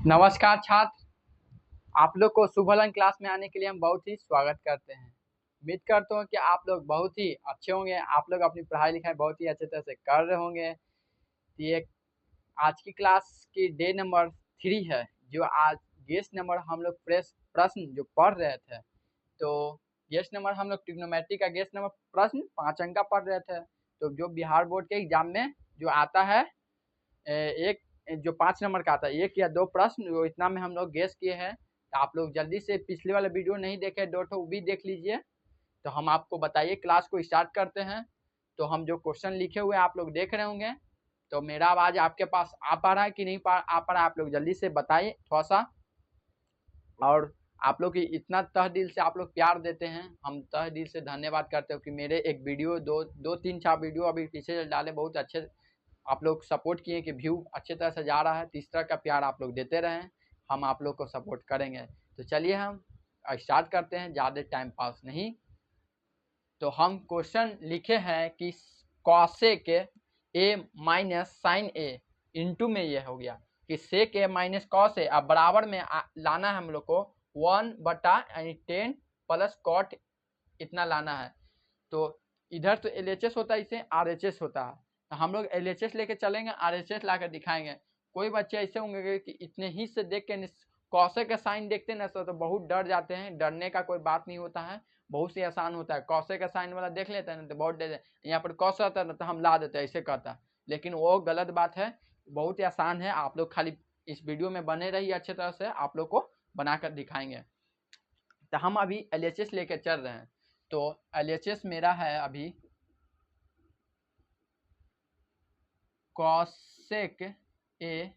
नमस्कार छात्र, आप लोग को शुभलंग क्लास में आने के लिए हम बहुत ही स्वागत करते हैं। उम्मीद करता हूँ कि आप लोग बहुत ही अच्छे होंगे। आप लोग अपनी पढ़ाई लिखाई बहुत ही अच्छे तरह से कर रहे होंगे। ये आज की क्लास की डे नंबर 3 है, जो आज गेस्ट नंबर हम लोग प्रश्न जो पढ़ रहे थे। तो गेस्ट नंबर हम लोग ट्रिग्नोमेट्री का गेस्ट नंबर प्रश्न 5 अंक का पढ़ रहे थे। तो जो बिहार बोर्ड के एग्जाम में जो आता है, एक जो 5 नंबर का आता है, 1 या 2 प्रश्न, वो इतना में हम लोग गेस किए हैं। तो आप लोग जल्दी से पिछले वाला वीडियो नहीं देखे 2 ठो, वो भी देख लीजिए। तो हम आपको बताइए, क्लास को स्टार्ट करते हैं। तो हम जो क्वेश्चन लिखे हुए आप लोग देख रहे होंगे। तो मेरा आवाज़ आपके पास आ पा रहा है कि नहीं आ पा रहा है, आप लोग जल्दी से बताइए थोड़ा सा। और आप लोग की इतना तह दिल से आप लोग प्यार देते हैं, हम तह दिल से धन्यवाद करते हो कि मेरे एक वीडियो दो 3-4 वीडियो अभी पीछे डाले, बहुत अच्छे आप लोग सपोर्ट किए कि व्यू अच्छे तरह से जा रहा है। तो इस तरह का प्यार आप लोग देते रहें, हम आप लोग को सपोर्ट करेंगे। तो चलिए हम स्टार्ट करते हैं, ज़्यादा टाइम पास नहीं। तो हम क्वेश्चन लिखे हैं कि cosec A minus sine A into में ये हो गया कि सेक ए माइनस कॉस ए, अब बराबर में लाना है हम लोग को 1/10 प्लस कॉट इतना लाना है। तो इधर तो LHS होता है, इसे RHS होता है। तो हम लोग LHS लेके चलेंगे, RHS ला कर दिखाएंगे। कोई बच्चे ऐसे होंगे कि इतने ही से देख के कॉसेक का साइन देखते ना तो बहुत डर जाते हैं। डरने का कोई बात नहीं होता है, बहुत ही आसान होता है। कॉसेक का साइन वाला देख लेते हैं ना तो बहुत डर, यहाँ पर कॉस आता है ना तो हम ला देते हैं, ऐसे कहता है। लेकिन वो गलत बात है, बहुत ही आसान है। आप लोग खाली इस वीडियो में बने रहिए, अच्छे तरह से आप लोग को बनाकर दिखाएंगे। तो हम अभी LHS लेके चल रहे हैं। तो LHS मेरा है अभी कॉसेक ए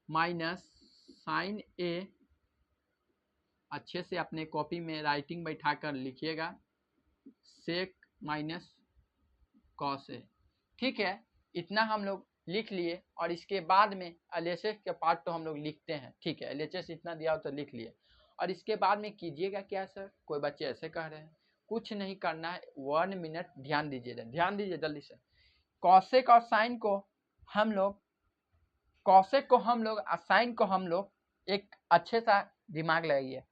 माइनस साइन ए, अच्छे से अपने कॉपी में राइटिंग बैठा कर लिखिएगा, सेक माइनस कॉस ए। ठीक है, इतना हम लोग लिख लिए। और इसके बाद में LHS के पार्ट तो हम लोग लिखते हैं। ठीक है, LHS इतना दिया हो तो लिख लिए। और इसके बाद में कीजिएगा क्या सर, कोई बच्चे ऐसे कह रहे हैं, कुछ नहीं करना है, 1 मिनट ध्यान दीजिए जल्दी से। कॉसेक और साइन को हम लोग, कॉसेक को हम लोग और साइन को हम लोग एक अच्छे सा दिमाग लगाइए।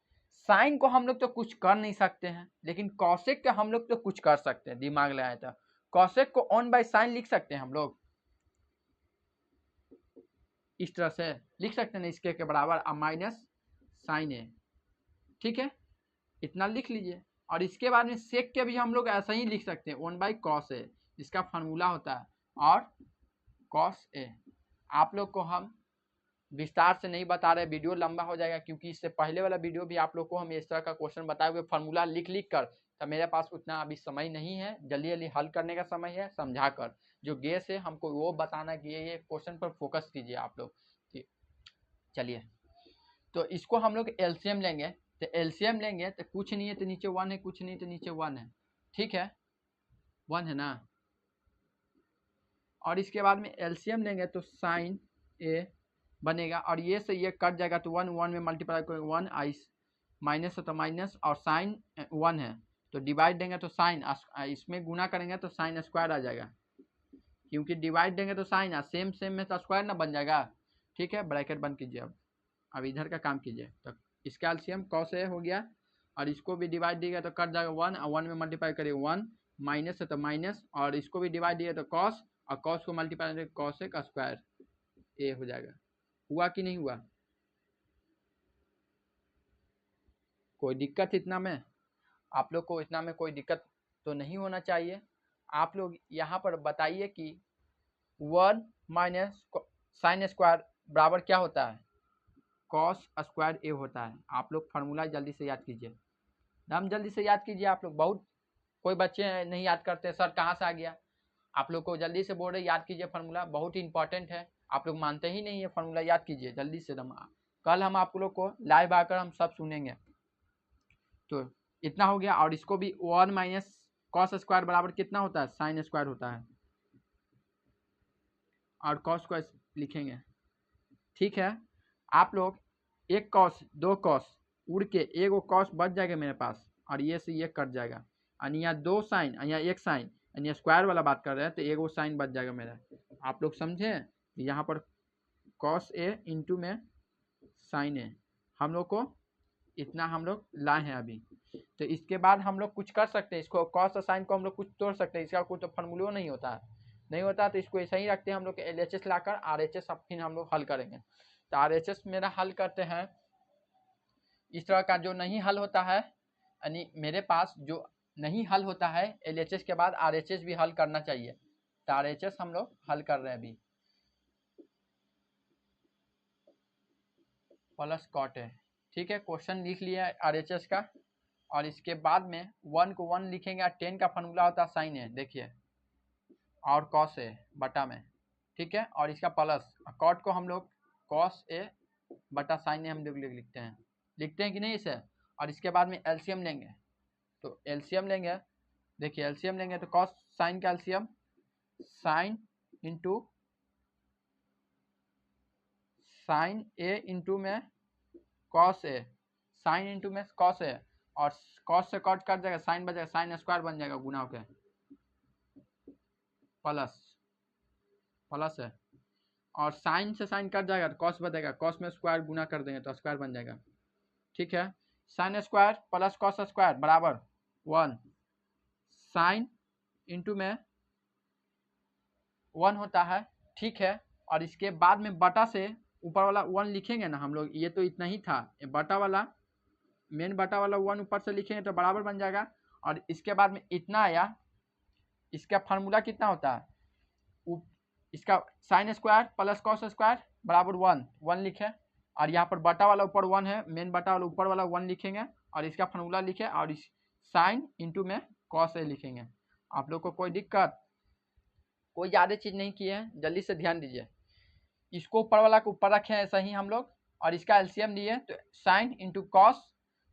साइन को हम लोग तो कुछ कर नहीं सकते हैं, लेकिन कॉसेक का हम लोग तो कुछ कर सकते हैं। दिमाग लगाए तो कॉसेक को 1/sin लिख सकते हैं हम लोग, इस तरह से लिख सकते हैं, इसके के बराबर अब माइनस साइन ए। ठीक है, इतना लिख लीजिए। और इसके बाद में सेक के भी हम लोग ऐसा ही लिख सकते हैं, 1/cos ए, जिसका फार्मूला होता है और cos ए। आप लोग को हम विस्तार से नहीं बता रहे, वीडियो लंबा हो जाएगा, क्योंकि इससे पहले वाला वीडियो भी आप लोग को हम इस तरह का क्वेश्चन बताए हुए फार्मूला लिख कर, तो मेरे पास उतना अभी समय नहीं है, जल्दी जल्दी हल करने का समय है, समझा कर। जो गेस है हमको वो बताना कि ये क्वेश्चन पर फोकस कीजिए आप लोग। चलिए, तो इसको हम लोग LCM लेंगे। तो LCM लेंगे तो कुछ नहीं है तो नीचे 1 है, कुछ नहीं तो नीचे 1 है। ठीक है, 1 है ना। और इसके बाद में LCM लेंगे तो साइन ए बनेगा, और ये से ये कट जाएगा तो 1 में मल्टीप्लाई करेंगे, 1 आई माइनस है तो माइनस, और साइन 1 है तो डिवाइड देंगे तो साइन, इसमें गुना करेंगे तो साइन स्क्वायर आ जाएगा, क्योंकि डिवाइड देंगे तो साइन सेम सेम में तो स्क्वायर ना बन जाएगा। ठीक है, ब्रैकेट बंद कीजिए। अब इधर का काम कीजिए। तो इसका एलसीएम कॉस ए हो गया, और इसको भी डिवाइड दिएगा तो कट जाएगा 1, और 1 में मल्टीप्लाई करिए 1, माइनस है तो माइनस, और इसको भी डिवाइड दिए तो कॉस, और कॉस को मल्टीप्लाई करेंगे कॉस ए का स्क्वायर ए हो जाएगा। हुआ कि नहीं हुआ, कोई दिक्कत इतना में? आप लोग को इतना में कोई दिक्कत तो नहीं होना चाहिए। आप लोग यहाँ पर बताइए कि 1 माइनस साइन स्क्वायर बराबर क्या होता है, कॉस स्क्वायर ए होता है। आप लोग फार्मूला जल्दी से याद कीजिए, नाम जल्दी से याद कीजिए। आप लोग बहुत, कोई बच्चे नहीं याद करते, सर कहाँ से आ गया। आप लोग को जल्दी से बोल रहे याद कीजिए, फार्मूला बहुत इंपॉर्टेंट है। आप लोग मानते ही नहीं है, फार्मूला याद कीजिए जल्दी से। कल हम आप लोग को लाइव आकर हम सब सुनेंगे। तो इतना हो गया। और इसको भी 1 माइनस कॉस स्क्वायर बराबर कितना होता है, साइन स्क्वायर होता है, और कॉस को लिखेंगे। ठीक है, आप लोग एक कॉस दो कॉस उड़ के एगो कॉस बच जाएगा मेरे पास, और ये से ये कट जाएगा, और यहाँ 2 साइन, यहाँ 1 साइन, यानी स्क्वायर वाला बात कर रहे हैं तो एगो साइन बच जाएगा मेरा। आप लोग समझे, यहाँ पर कॉस ए इंटू में साइन ए, हम लोग को इतना हम लोग लाए हैं अभी। तो इसके बाद हम लोग कुछ कर सकते हैं, इसको कॉस और साइन को हम लोग कुछ तोड़ सकते हैं, इसका कोई तो फॉर्मूला नहीं होता है, नहीं होता तो इसको ऐसा ही रखते हैं हम लोग LHS लाकर RHS अब फिर हम लोग हल करेंगे। तो RHS मेरा हल करते हैं, इस तरह का जो नहीं हल होता है, यानी मेरे पास जो नहीं हल होता है LHS के बाद RHS भी हल करना चाहिए। तो RHS हम लोग हल कर रहे हैं अभी, प्लस कॉट है, ठीक है। क्वेश्चन लिख लिया है RHS का, और इसके बाद में 1 को 1 लिखेंगे, 10 का फॉर्मूला होता है साइन है, देखिए, और कॉस ए बटा में, ठीक है। और इसका प्लस कॉट को हम लोग कॉस ए बटा साइन ए हम लोग लिखते हैं कि नहीं इसे। और इसके बाद में एलसीएम लेंगे, तो एलसीएम लेंगे, देखिए एलसीएम लेंगे तो कॉस साइन का LCM sine into sine A into में कॉस ए, साइन इंटू में कॉस ए, और कॉस से कट कर जाएगा, साइन बन जाएगा, साइन स्क्वायर बन जाएगा गुना होके, प्लस प्लस है, और साइन से साइन कट जाएगा तो कॉस बचेगा, कॉस में स्क्वायर गुना कर देंगे तो स्क्वायर बन जाएगा, ठीक है। Sine square plus cos square बराबर 1, साइन इंटू में 1 होता है, ठीक है। और इसके बाद में बटा से ऊपर वाला 1 लिखेंगे ना हम लोग, ये तो इतना ही था, ये बटा वाला मेन बटा वाला 1 ऊपर से लिखेंगे तो बराबर बन जाएगा। और इसके बाद में इतना आया, इसका फार्मूला कितना होता है, इसका sine square plus cos square बराबर 1 लिखे, और यहाँ पर बटा वाला ऊपर 1 है, मेन बटा वाला ऊपर वाला 1 लिखेंगे, और इसका फार्मूला लिखे, और इस साइन इंटू में कॉस ए लिखेंगे। आप लोग को कोई दिक्कत, कोई ज़्यादा चीज़ नहीं की है, जल्दी से ध्यान दीजिए। इसको ऊपर वाला को ऊपर रखे हैं ऐसा ही हम लोग, और इसका एलसीएम लिए तो साइन इंटू कॉस,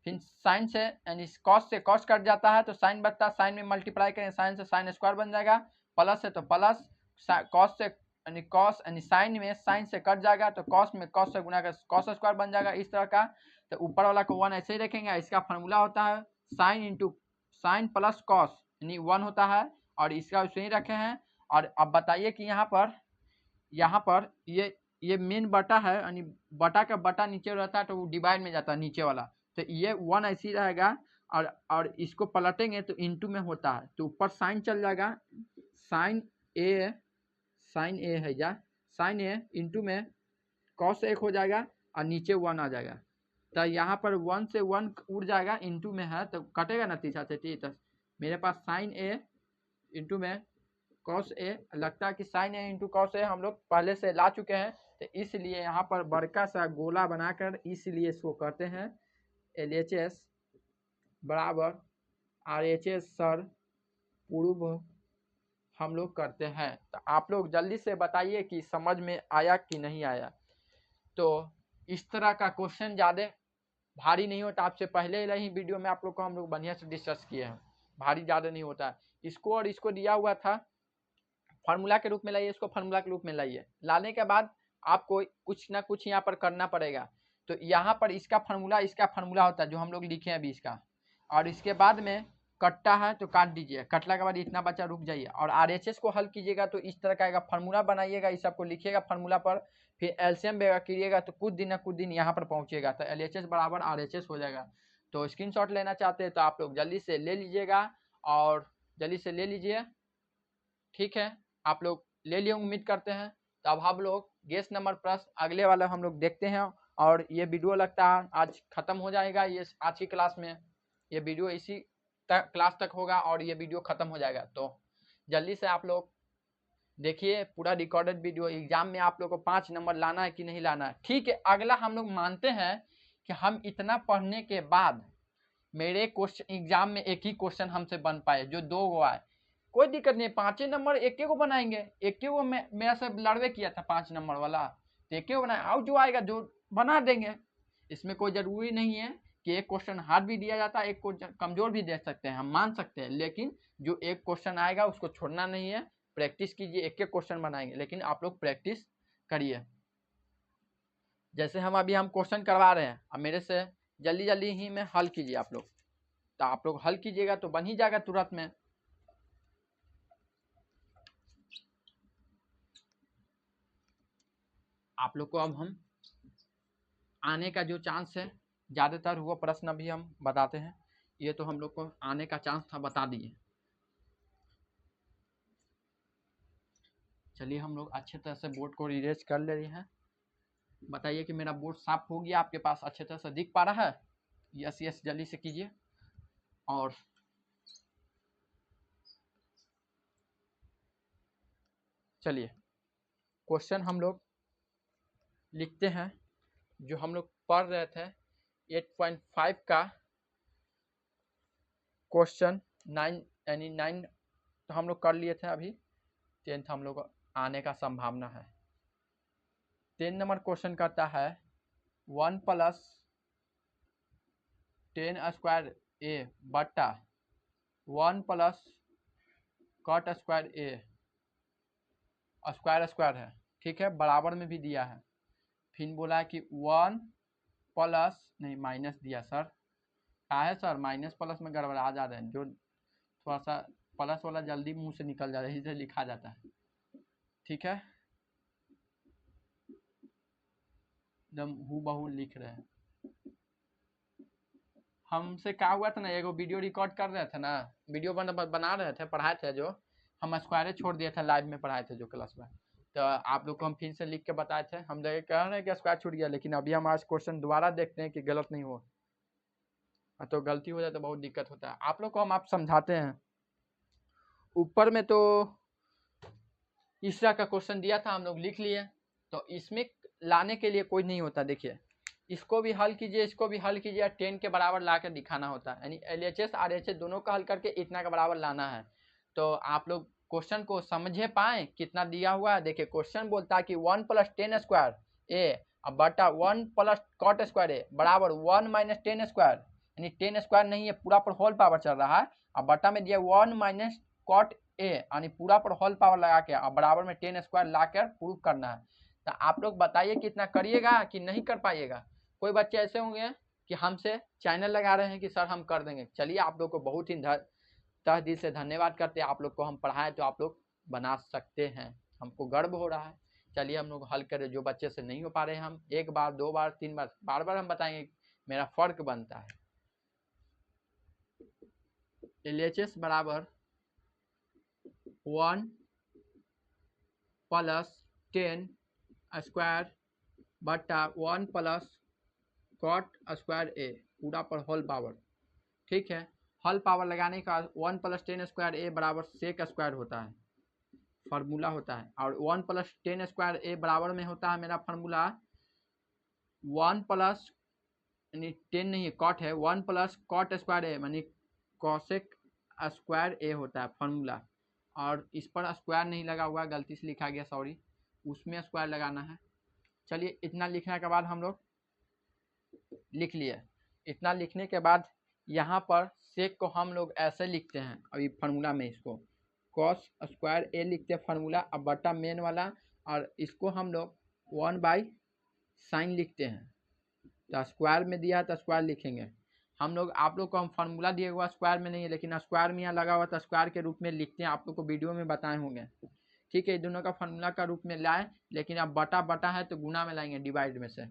फिर साइन से यानी कॉस से कॉस कट जाता है तो साइन बचता है, साइन में मल्टीप्लाई करें साइन से साइन स्क्वायर बन जाएगा, प्लस है तो प्लस, कॉस से यानी कॉस यानी साइन में साइन से कट जाएगा तो कॉस में कॉस से गुना कर कॉस स्क्वायर बन जाएगा, इस तरह का। तो ऊपर वाला को 1 ऐसे ही रखेंगे, इसका फार्मूला होता है sine into sine plus cos यानी 1 होता है, और इसका उसे ही रखे हैं। और अब बताइए कि यहाँ पर ये मेन बटा है, यानी बटा का बटा नीचे रहता है तो वो डिवाइड में जाता है नीचे वाला, तो ये 1 ऐसे ही रहेगा, और इसको पलटेंगे तो इंटू में होता है, तो ऊपर साइन चल जाएगा, साइन ए है या साइन ए इंटू में कॉस एक हो जाएगा, और नीचे 1 आ जाएगा, तो यहाँ पर 1 से 1 उड़ जाएगा, इंटू में है तो कटेगा ना तीसरा से, ठीक है। मेरे पास साइन ए इंटू में कॉस ए, लगता है कि sign A into cos A हम लोग पहले से ला चुके हैं, तो इसलिए यहाँ पर बड़का सा गोला बनाकर इसलिए इसको कहते हैं LHS बराबर RHS सर पूर्व हम लोग करते हैं। तो आप लोग जल्दी से बताइए कि समझ में आया कि नहीं आया। तो इस तरह का क्वेश्चन ज़्यादा भारी नहीं होता, आपसे पहले ही वीडियो में आप लोग को हम लोग बढ़िया से डिस्कस किए हैं, भारी ज़्यादा नहीं होता है। इसको और इसको दिया हुआ था फार्मूला के रूप में लाइए, इसको फार्मूला के रूप में लाइए, लाने के बाद आपको कुछ ना कुछ यहाँ पर करना पड़ेगा। तो यहाँ पर इसका फार्मूला होता है जो हम लोग लिखे हैं अभी इसका, और इसके बाद में कट्टा है तो काट दीजिए, कटला के बाद इतना बचा रुक जाइए, और RHS को हल कीजिएगा तो इस तरह का फार्मूला बनाइएगा, इस सबको लिखिएगा फार्मूला पर, फिर एलसीएम कीजिएगा तो कुछ दिन यहाँ पर पहुँचेगा, तो LHS बराबर RHS हो जाएगा। तो स्क्रीनशॉट लेना चाहते हैं तो आप लोग जल्दी से ले लीजिएगा, और जल्दी से ले लीजिए, ठीक है। आप लोग ले लिए उम्मीद करते हैं। तो अब हम लोग गेस नंबर प्रश्न अगले वाला हम लोग देखते हैं, और ये वीडियो लगता है आज ख़त्म हो जाएगा, ये आज की क्लास में ये वीडियो इसी क्लास तक होगा और ये वीडियो ख़त्म हो जाएगा। तो जल्दी से आप लोग देखिए पूरा रिकॉर्डेड वीडियो, एग्जाम में आप लोग को 5 नंबर लाना है कि नहीं लाना है, ठीक है। अगला हम लोग मानते हैं कि हम इतना पढ़ने के बाद मेरे क्वेश्चन एग्जाम में एक ही क्वेश्चन हमसे बन पाए जो 2 गो आए, कोई दिक्कत नहीं, 5 नंबर एक को बनाएंगे, एक को मेरा से लड़वे किया था 5 नंबर वाला, तो एक को बनाए, और जो आएगा जो बना देंगे। इसमें कोई ज़रूरी नहीं है कि एक क्वेश्चन हार्ड भी दिया जाता है, एक क्वेश्चन कमज़ोर भी दे सकते हैं, हम मान सकते हैं, लेकिन जो एक क्वेश्चन आएगा उसको छोड़ना नहीं है, प्रैक्टिस कीजिए, एक क्वेश्चन बनाएंगे, लेकिन आप लोग प्रैक्टिस करिए। जैसे हम क्वेश्चन करवा रहे हैं, अब मेरे से जल्दी ही में हल कीजिए आप लोग, तो आप लोग हल कीजिएगा तो बन ही जाएगा तुरंत में। आप लोग को अब हम आने का जो चांस है ज़्यादातर वो प्रश्न भी हम बताते हैं। ये तो हम लोग को आने का चांस था, बता दिए। चलिए हम लोग अच्छे तरह से बोर्ड को इरेज कर ले रहे हैं। बताइए कि मेरा बोर्ड साफ हो गया, आपके पास अच्छे तरह से दिख पा रहा है? यस यस जल्दी से कीजिए। और चलिए क्वेश्चन हम लोग लिखते हैं जो हम लोग पढ़ रहे थे 8.5 का क्वेश्चन 9 यानी 9 तो हम लोग कर लिए थे। अभी 10th हम लोग आने का संभावना है। 10 नंबर क्वेश्चन करता है 1 + 10² a बटा 1 + cot² a स्क्वायर है, ठीक है, बराबर में भी दिया है। फिर बोला है कि 1 + नहीं माइनस दिया सर, क्या है सर माइनस प्लस में गड़बड़ा जा रहे हैं, जो थोड़ा सा प्लस वाला जल्दी मुंह से निकल जा रहा है, इसे लिखा जाता है, ठीक है, एकदम हूबहू लिख रहे हैं। हमसे क्या हुआ था ना, एगो वीडियो रिकॉर्ड कर रहे थे ना, वीडियो बना रहे थे, पढ़ाए थे, जो हम स्क्वायर छोड़ दिए थे, लाइव में पढ़ाए थे जो क्लास में, तो आप लोग को हम फिर से लिख के बताए थे। हम लोग कह रहे हैं कि स्क्वायर छूट गया, लेकिन अभी हम आज क्वेश्चन दोबारा देखते हैं कि गलत नहीं हो, तो गलती हो जाए तो बहुत दिक्कत होता है। आप लोग को हम आप समझाते हैं। ऊपर में तो तीसरा का क्वेश्चन दिया था, हम लोग लिख लिए, तो इसमें लाने के लिए कोई नहीं होता। देखिए इसको भी हल कीजिए, इसको भी हल कीजिए, 10 के बराबर ला कर दिखाना होता है, यानी LHS RHS दोनों का हल करके इतना का बराबर लाना है। तो आप लोग क्वेश्चन को समझे पाए कितना दिया हुआ है। देखिए क्वेश्चन बोलता है कि 1 + 10² a बटा 1 + cot² a बराबर 1 - 10², यानी 10² नहीं है, पूरा पर होल पावर चल रहा है, और बटा में दिया 1 - cot a यानी पूरा पर होल पावर लगा के और बराबर में 10² ला कर प्रूव करना है। तो आप लोग बताइए कितना करिएगा कि नहीं कर पाइएगा। कोई बच्चे ऐसे होंगे कि हमसे चैनल लगा रहे हैं कि सर हम कर देंगे। चलिए आप लोग को बहुत ही तहे दिल से धन्यवाद करते हैं, आप लोग को हम पढ़ाएं तो आप लोग बना सकते हैं, हमको गर्व हो रहा है। चलिए हम लोग हल करें, जो बच्चे से नहीं हो पा रहे हैं हम 1 बार 2 बार 3 बार बार बार हम बताएंगे, मेरा फर्क बनता है। LHS बराबर 1 + 10² बटा 1 + cot² a पूरा पर होल पावर, ठीक है। होल पावर लगाने का 1 + 10² a बराबर sec² होता है, फार्मूला होता है, और 1 + 10² a बराबर में होता है मेरा फार्मूला 1 + यानी 10 नहीं है कॉट है, 1 + cot² a यानी cosec² a होता है फार्मूला। और इस पर स्क्वायर नहीं लगा हुआ, गलती से लिखा गया, सॉरी, उसमें स्क्वायर लगाना है। चलिए इतना लिखने के बाद हम लोग लिख लिए। इतना लिखने के बाद यहाँ पर सेक को हम लोग ऐसे लिखते हैं, अभी फार्मूला में इसको cos² a लिखते हैं फार्मूला, अब बटा मेन वाला, और इसको हम लोग 1/sin लिखते हैं। तो स्क्वायर में दिया है तो स्क्वायर लिखेंगे हम लोग। आप लोग को हम फार्मूला दिया हुआ स्क्वायर में नहीं है, लेकिन स्क्वायर में यहाँ लगा हुआ था, स्क्वायर के रूप में लिखते हैं, आप लोग को वीडियो में बताए होंगे, ठीक है। दोनों का फार्मूला का रूप में लाए, लेकिन अब बटा बटा है तो गुना में लाएंगे, डिवाइड में से।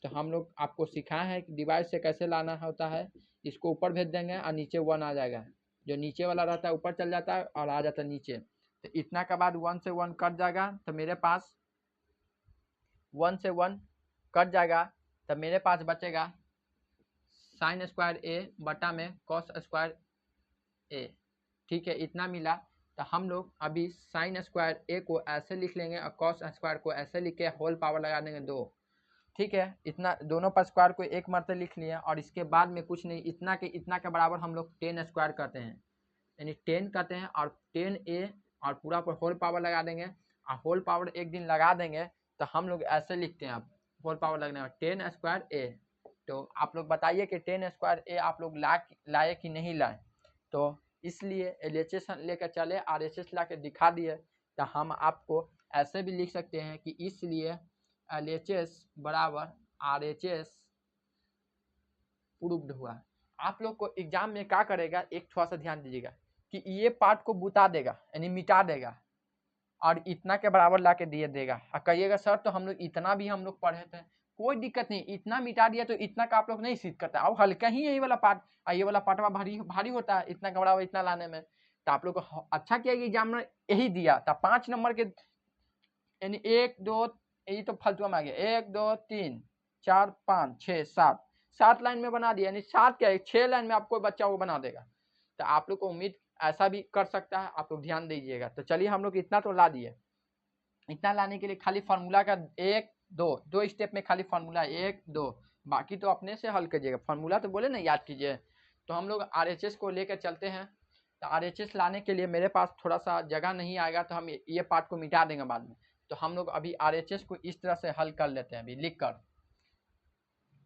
तो हम लोग आपको सिखाए हैं कि डिवाइड से कैसे लाना होता है। इसको ऊपर भेज देंगे और नीचे 1 आ जाएगा, जो नीचे वाला रहता है ऊपर चल जाता है और आ जाता है नीचे। तो इतना के बाद 1 से 1 कट जाएगा, तो मेरे पास 1 से 1 कट जाएगा, तो मेरे पास बचेगा sin² a बटा में cos² a, ठीक है, इतना मिला। तो हम लोग अभी sin² a को ऐसे लिख लेंगे और cos² को ऐसे लिख के होल पावर लगा देंगे 2, ठीक है। इतना दोनों पर स्क्वायर को एक मरते लिख लिया, और इसके बाद में कुछ नहीं, इतना के बराबर हम लोग 10² करते हैं, यानी 10 करते हैं और 10a और पूरा पर होल पावर लगा देंगे, और होल पावर एक दिन लगा देंगे तो हम लोग ऐसे लिखते हैं। अब होल पावर लगने में 10² a, तो आप लोग बताइए कि 10² a आप लोग लाए कि नहीं लाए। तो इसलिए LHS लेकर चले, RHS ला के दिखा दिए, तो हम आपको ऐसे भी लिख सकते हैं कि इसलिए LHS बराबर RHS प्रूव्ड हुआ। आप लोग को एग्जाम में क्या करेगा, एक थोड़ा सा ध्यान दीजिएगा कि ये पार्ट को बुता देगा, यानी मिटा देगा, और इतना के बराबर ला के दिए देगा। और कहिएगा सर तो हम लोग इतना भी हम लोग पढ़े थे, कोई दिक्कत नहीं, इतना मिटा दिया तो इतना का आप लोग नहीं सीख करता, अब हल्का ही यही वाला पार्ट, ये वाला पार्टवा भारी भारी होता है इतना का बराबर इतना लाने में। तो आप लोग को अच्छा किया कि एग्जाम में यही दिया था 5 नंबर के, यानी 1 2, यही तो फालतू में आ गया, 1 2 3 4 5 6 7, 7 लाइन में बना दिया, यानी 7 क्या 6 लाइन में आपको बच्चा वो बना देगा। तो आप लोग को उम्मीद ऐसा भी कर सकता है, आप लोग ध्यान दीजिएगा। तो चलिए हम लोग इतना तो ला दिए, इतना लाने के लिए खाली फार्मूला का 1 2 स्टेप में खाली फार्मूला 1 2, बाकी तो अपने से हल कीजिएगा, फार्मूला तो बोले ना याद कीजिए। तो हम लोग RHS को लेकर चलते हैं। तो RHS लाने के लिए मेरे पास थोड़ा सा जगह नहीं आएगा, तो हम ये पार्ट को मिटा देंगे बाद में। तो हम लोग अभी RHS को इस तरह से हल कर लेते हैं, अभी लिख कर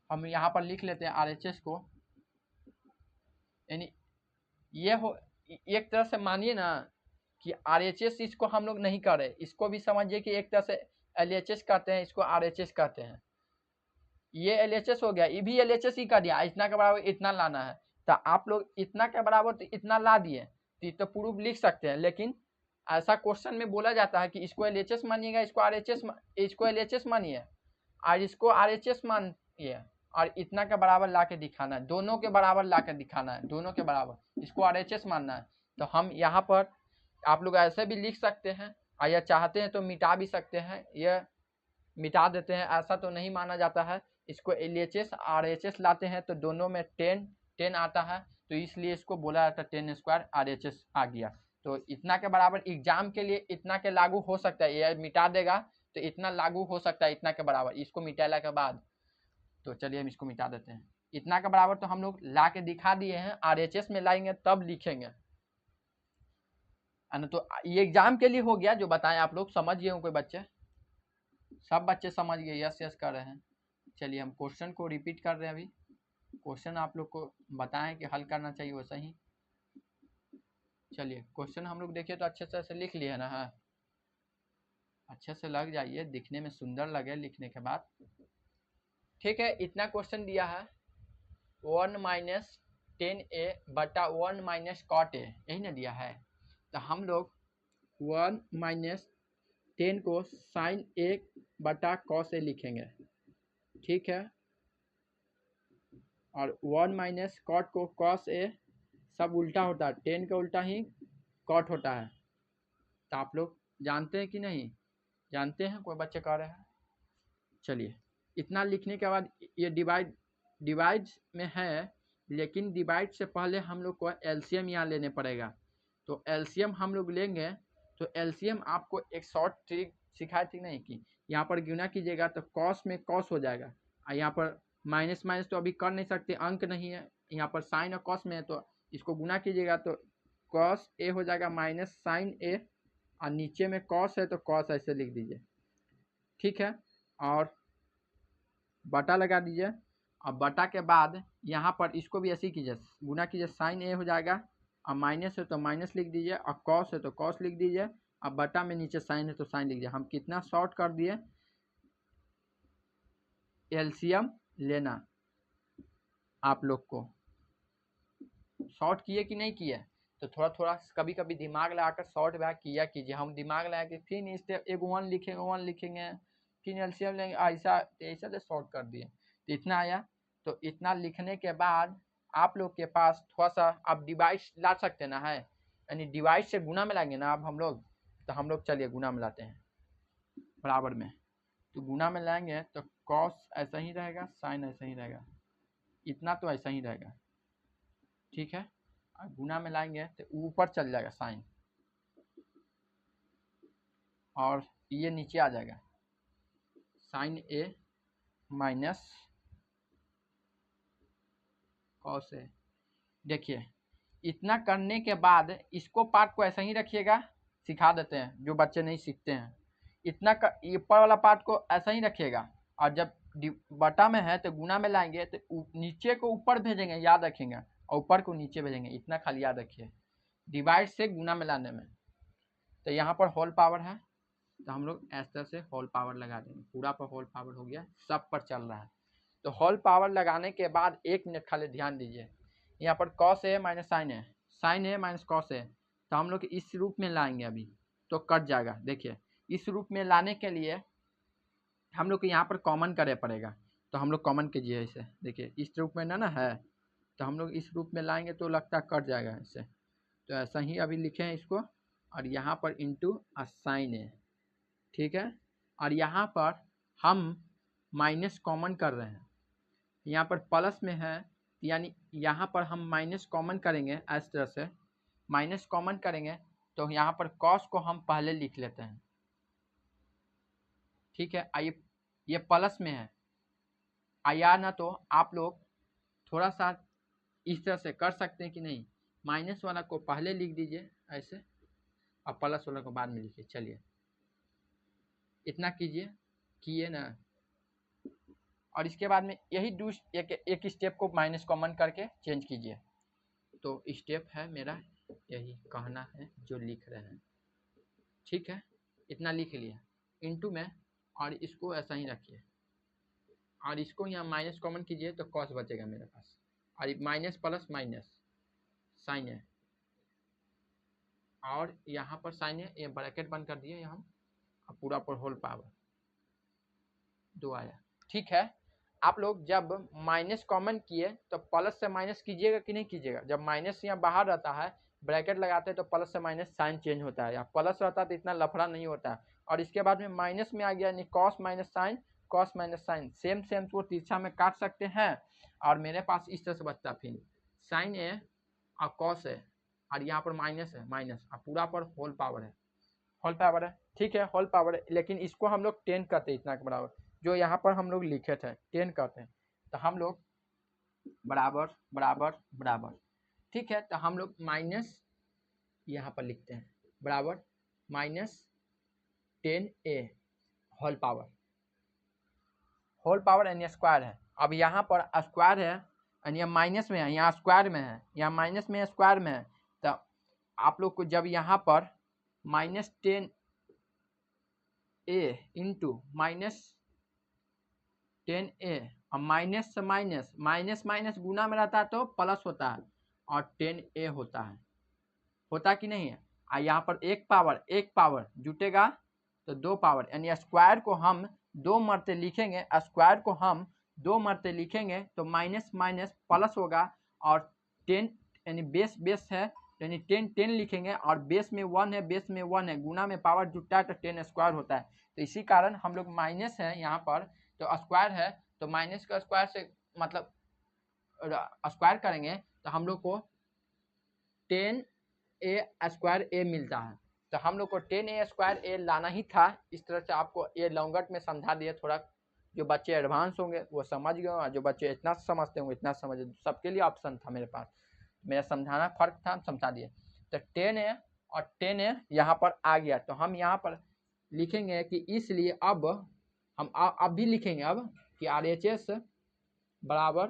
हम यहाँ पर लिख लेते हैं RHS को, यानी ये हो एक तरह से मानिए ना कि RHS इसको हम लोग नहीं कर रहे, इसको भी समझिए कि एक तरह से LHS कहते हैं, इसको RHS कहते हैं। ये LHS हो गया, ये भी LHS ही कर दिया, इतना के बराबर इतना लाना है। तो आप लोग इतना के बराबर तो इतना ला दिए, तो प्रूफ लिख सकते हैं। लेकिन ऐसा क्वेश्चन में बोला जाता है कि इसको LHS मानिएगा, इसको LHS मानिए और इसको RHS मानिए, और इतना के बराबर ला के दिखाना है, दोनों के बराबर ला के दिखाना है, दोनों के बराबर इसको RHS मानना है। तो हम यहाँ पर आप लोग ऐसे भी लिख सकते हैं, और या चाहते हैं तो मिटा भी सकते हैं, यह मिटा देते हैं, ऐसा तो नहीं माना जाता है। इसको LHS RHS लाते हैं तो दोनों में 10 आता है, तो इसलिए इसको बोला जाता है 10 स्क्वायर RHS आ गया। तो इतना के बराबर एग्जाम के लिए इतना के लागू हो सकता है, ये मिटा देगा तो इतना लागू हो सकता है इतना के बराबर, इसको मिटाने के बाद। तो चलिए हम इसको मिटा देते हैं। इतना के बराबर तो हम लोग ला के दिखा दिए हैं, RHS में लाएंगे तब लिखेंगे, है ना। तो ये एग्जाम के लिए हो गया जो बताएं, आप लोग समझ गए हो, कोई बच्चे सब बच्चे समझ गए, यस यस कर रहे हैं। चलिए हम क्वेश्चन को रिपीट कर रहे हैं। अभी क्वेश्चन आप लोग को बताएं कि हल करना चाहिए वैसा ही। चलिए क्वेश्चन हम लोग देखिए तो अच्छे से ऐसे लिख लिए ना, है अच्छे से लग जाइए, दिखने में सुंदर लगे लिखने के बाद। ठीक है, इतना क्वेश्चन दिया है 1 माइनस 10a बटा 1 माइनस कॉट ए, यही ना दिया है। तो हम लोग 1 माइनस 10 को साइन ए बटा कॉस ए लिखेंगे, ठीक है। और 1 माइनस कॉट को कॉस ए, सब उल्टा होता है, 10 का उल्टा ही कॉट होता है। तो आप लोग जानते हैं कि नहीं जानते हैं, कोई बच्चे कह रहे हैं। चलिए इतना लिखने के बाद ये डिवाइड में है, लेकिन डिवाइड से पहले हम लोग को एलसीएम यहाँ लेने पड़ेगा। तो एलसीएम हम लोग लेंगे, तो एलसीएम आपको एक शॉर्ट ट्रिक सिखाई थी नहीं कि यहाँ पर गुना कीजिएगा तो कॉस में कॉस हो जाएगा, और यहाँ पर माइनस माइनस तो अभी कर नहीं सकते, अंक नहीं है, यहाँ पर साइन और कॉस में है, तो इसको गुना कीजिएगा तो कॉस ए हो जाएगा माइनस साइन ए, और नीचे में कॉस है तो कॉस ऐसे लिख दीजिए, ठीक है। और बटा लगा दीजिए, और बटा के बाद यहाँ पर इसको भी ऐसे ही कीजिए, गुना कीजिए, साइन ए हो जाएगा, और माइनस है तो माइनस लिख दीजिए, और कॉस है तो कॉस लिख दीजिए, अब बटा में नीचे साइन है तो साइन लिख दीजिए। हम कितना शॉर्ट कर दिए, एलसीएम लेना आप लोग को शॉर्ट किए कि नहीं किए, तो थोड़ा थोड़ा कभी कभी दिमाग लगाकर शॉर्ट बैक किया कीजिए। हम दिमाग लगा के फिर इस एक 1 लिखेंगे फिर एलसीएम लेंगे, ऐसा ऐसा तो शॉर्ट कर दिए, तो इतना आया। तो इतना लिखने के बाद आप लोग के पास थोड़ा सा आप डिवाइड ला सकते ना है, यानी डिवाइड से गुना में लाएंगे ना अब हम लोग, तो हम लोग चलिए गुना में लाते हैं बराबर में। तो गुना में लाएंगे तो कॉस ऐसा ही रहेगा, साइन ऐसा ही रहेगा, इतना तो ऐसा ही रहेगा, ठीक है। और गुना में लाएंगे तो ऊपर चल जाएगा साइन, और ये नीचे आ जाएगा sign A minus cos A. देखिए इतना करने के बाद इसको पार्ट को ऐसा ही रखिएगा, सिखा देते हैं जो बच्चे नहीं सीखते हैं, इतना ऊपर वाला पार्ट को ऐसा ही रखिएगा, और जब बटा में है तो गुना में लाएंगे तो नीचे को ऊपर भेजेंगे, याद रखेंगे, और ऊपर को नीचे भेजेंगे, इतना खाली याद रखिए डिवाइड से गुना में लाने में। तो यहाँ पर होल पावर है, तो हम लोग इस तरह से होल पावर लगा देंगे, पूरा पर होल पावर हो गया, सब पर चल रहा है। तो होल पावर लगाने के बाद 1 मिनट खाली ध्यान दीजिए, यहाँ पर cos A minus sine A minus cos A, तो हम लोग इस रूप में लाएंगे अभी। तो कट जाएगा। देखिए इस रूप में लाने के लिए हम लोग को यहाँ पर कॉमन करे पड़ेगा, तो हम लोग कॉमन कीजिए इसे। देखिए इस रूप में ना है, तो हम लोग इस रूप में लाएंगे तो लगता है कट जाएगा इससे। तो ऐसा ही अभी लिखे हैं इसको, और यहाँ पर इंटू साइन है, ठीक है। और यहाँ पर हम माइनस कॉमन कर रहे हैं, यहाँ पर प्लस में है, यानी यहाँ पर हम माइनस कॉमन करेंगे। इस तरह से माइनस कॉमन करेंगे तो यहाँ पर कॉस को हम पहले लिख लेते हैं, ठीक है। आइए ये प्लस में है, आया ना, तो आप लोग थोड़ा सा इस तरह से कर सकते हैं कि नहीं, माइनस वाला को पहले लिख दीजिए ऐसे, और प्लस वाला को बाद में लिखिए। चलिए इतना कीजिए, किए ना, और इसके बाद में यही एक स्टेप को माइनस कॉमन करके चेंज कीजिए। तो स्टेप है मेरा यही कहना है जो लिख रहे हैं, ठीक है। इतना लिख लिया इनटू में, और इसको ऐसा ही रखिए, और इसको यहाँ माइनस कॉमन कीजिए तो कॉस बचेगा मेरे पास, और माइनस प्लस माइनस साइन है, और यहाँ पर साइन है, ये ब्रैकेट बंद कर दिए यहाँ, पूरा पर होल पावर 2 आया, ठीक है। आप लोग जब माइनस कॉमन किए तो प्लस से माइनस कीजिएगा कि नहीं कीजिएगा। जब माइनस यहाँ बाहर रहता है, ब्रैकेट लगाते हैं तो प्लस से माइनस साइन चेंज होता है, या प्लस रहता है तो इतना लफड़ा नहीं होता है। और इसके बाद में माइनस में आ गया, यानी cos minus sine, cos minus sine, same same को तिरछा में काट सकते हैं, और मेरे पास इस तरह से बचता फिर साइन है और कॉस है, और यहाँ पर माइनस है, माइनस, और पूरा पर होल पावर है, होल पावर है, ठीक है, होल पावर है। लेकिन इसको हम लोग 10 करते हैं, इतना के बराबर, जो यहाँ पर हम लोग लिखे थे 10 करते हैं, तो हम लोग बराबर बराबर बराबर, ठीक है। तो हम लोग माइनस यहाँ पर लिखते हैं बराबर माइनस 10a होल पावर यानी स्क्वायर है। अब यहाँ पर स्क्वायर है यानी माइनस में है, यहाँ स्क्वायर में है, यहाँ माइनस में स्क्वायर में है। तो आप लोग को जब यहाँ पर minus 10a into minus 10a, और माइनस से माइनस, माइनस माइनस गुना में रहता है तो प्लस होता है, और 10a होता कि नहीं है। यहाँ पर एक पावर जुटेगा तो 2 पावर, यानी स्क्वायर को हम 2 मरते लिखेंगे, स्क्वायर को हम 2 मरते लिखेंगे तो माइनस माइनस प्लस होगा, और 10 यानी बेस बेस है, यानी 10 लिखेंगे, और बेस में 1 है, बेस में 1 है, गुना में पावर जुटता है तो 10 स्क्वायर होता है। तो इसी कारण हम लोग माइनस है यहाँ पर, तो स्क्वायर है तो माइनस का स्क्वायर से मतलब स्क्वायर करेंगे तो हम लोग को 10a स्क्वायर a मिलता है। तो हम लोग को 10a स्क्वायर a लाना ही था। इस तरह से आपको ये लॉन्गट में समझा दिया, थोड़ा जो बच्चे एडवांस होंगे वो समझ गए, और जो बच्चे इतना समझते होंगे इतना समझ, सबके लिए ऑप्शन था मेरे पास, मेरा समझाना फर्क था, समझा दिए। तो 10a और 10a यहाँ पर आ गया, तो हम यहाँ पर लिखेंगे कि इसलिए अब हम अब भी लिखेंगे अब कि RHS बराबर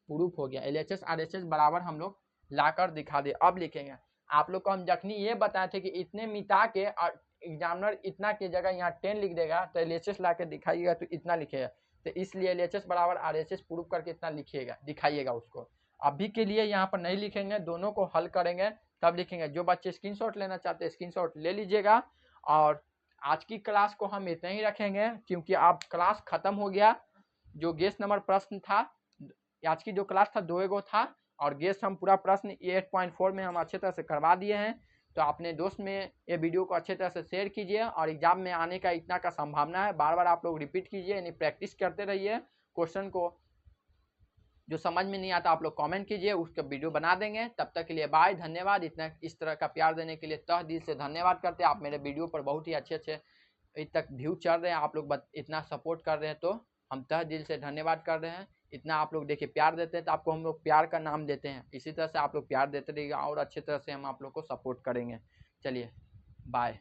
प्रूफ हो गया, LHS RHS बराबर हम लोग लाकर दिखा दे। अब लिखेंगे, आप लोग को हम जखनी ये बताए थे कि इतने मिटा के और एग्जामिनर इतना की जगह यहाँ 10 लिख देगा, तो LHS ला के दिखाइएगा तो इतना लिखेगा, तो इसलिए LHS बराबर RHS प्रूफ करके इतना लिखिएगा, दिखाइएगा उसको। अभी के लिए यहाँ पर नहीं लिखेंगे, दोनों को हल करेंगे तब लिखेंगे। जो बच्चे स्क्रीनशॉट लेना चाहते हैं स्क्रीनशॉट ले लीजिएगा, और आज की क्लास को हम इतना ही रखेंगे क्योंकि अब क्लास खत्म हो गया। जो गेस्ट नंबर प्रश्न था, आज की जो क्लास था 2 गो था, और गेस्ट हम पूरा प्रश्न 8.4 में हम अच्छे तरह से करवा दिए हैं। तो अपने दोस्त में ये वीडियो को अच्छे तरह से शेयर कीजिए, और एग्जाम में आने का इतना का संभावना है, बार बार आप लोग रिपीट कीजिए, यानी प्रैक्टिस करते रहिए। क्वेश्चन को जो समझ में नहीं आता आप लोग कमेंट कीजिए, उसका वीडियो बना देंगे। तब तक के लिए बाय, धन्यवाद। इतना इस तरह का प्यार देने के लिए तहे दिल से धन्यवाद करते हैं। आप मेरे वीडियो पर बहुत ही अच्छे अच्छे अभी तक व्यू चल रहे हैं, आप लोग इतना सपोर्ट कर रहे हैं तो हम तहे दिल से धन्यवाद कर रहे हैं। इतना आप लोग देखिए प्यार देते हैं तो आपको हम लोग प्यार का नाम देते हैं। इसी तरह से आप लोग प्यार देते रहिएगा और अच्छे तरह से हम आप लोग को सपोर्ट करेंगे। चलिए बाय।